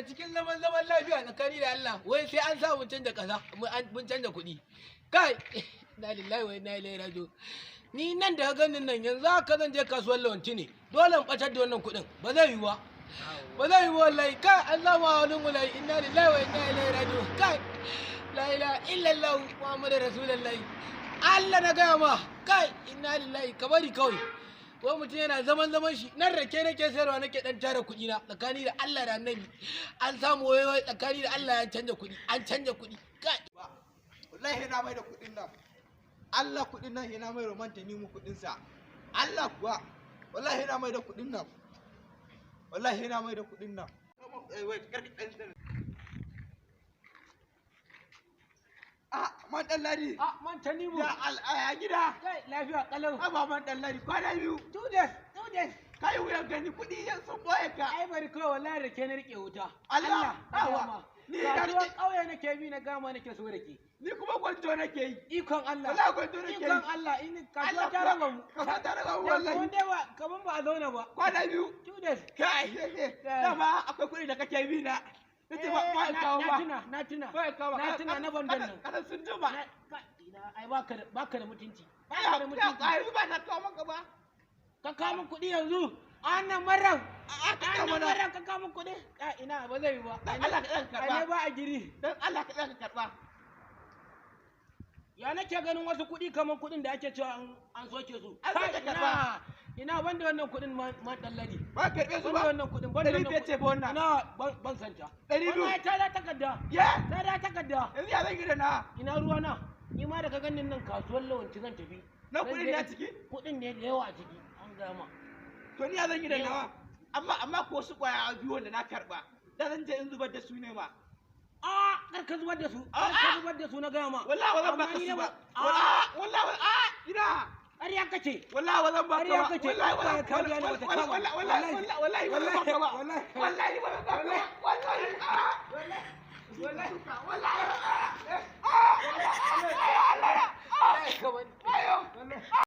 ana cikin zaman lafiya tsakani da Allah wai sai an sa mun canja kaza mun canja kuɗi kai na lillahi wa inna ilaihi raji'un ni nan da ganin nan yanzu haka zan je kasuwar lawanci ne dole in batar da wannan kuɗin ba zai yi ba zai yi wallahi kai an zama wani mulai inna lillahi wa inna ilaihi raji'un kai la ilaha illallah muhammadu rasulullahi Allah na gaya ma kai inna lillahi ka bari kawai ko mutum yana zaman shi nan rake nake sayarwa nake dan tara kuɗi na tsakani da Allah da Annabi an samu wayoyi tsakani da Allah ya canja kuɗi kai wallahi na mai da kuɗin nan Allah kuɗin nan yana mai romanta ni mu kuɗin sa Allah kuwa wallahi na mai da kuɗin nan wallahi na mai da kuɗin nan man Ɗanladi. Man Tanimu. Ya gida. Kai lafiya kalau. Ba man Ɗanladi kwana biyu. Tudes. Kai wuyan gani kuɗi yan sun boye ka. Ai bari kawai wallahi rake na rike wuta. Allah. Awa. Ni da kauye nake bi na gama nake so rake. Ni kuma gwanjo nake yi. Ikon Allah. Wallahi gwanjo nake yi. Ikon Allah in kasuwa ta raba mu. Kasuwa ta raba mu wallahi. Ko dai ba kaman ba a zauna ba. Kwana biyu. Tudes. Kai. Dama akwai kuɗi da kake bi na. Nace ba kawo ba. Na tuna na bandan nan. Kada sun juma. Ai baka da mutunci. Baka da mutunci. Ai ba ta kawo maka ba. Ka kawo min kuɗi yanzu. Annan maran. Ka kawo min kuɗi. Ina ba zai yi ba. Allah ka karba. Ai ba a giri. Dan Allah ka karba. Ya nake ganin wasu kuɗi kamar kuɗin da ake cewa an soke su. Ina ban da wannan kuɗin man Ɗanladi. Ba karɓe su ba. Wannan kuɗin ban da wannan. ce ba wannan. Ina ban santa. 200. Wannan ta da takarda. Ya. Ta da takarda. Yanzu ya zan gida na. Ina ruwa na. Ni ma daga ganin nan kasuwar lawanci zan tafi. Na kuɗin ne a ciki? Kuɗin ne da yawa a ciki. An gama. To ni ya zan gida nawa. Amma ko su kwaya biyu wanda na karɓa. Da zan je in zubar da su ne ma. Kar ka zubar da su. Kar ka zubar da su na gama. Wallahi ba zan baka su ba. Wallahi ina. Ƙarya kace. Wallahi ba zan baka ba. Wallahi ba zan baka ba. Wallahi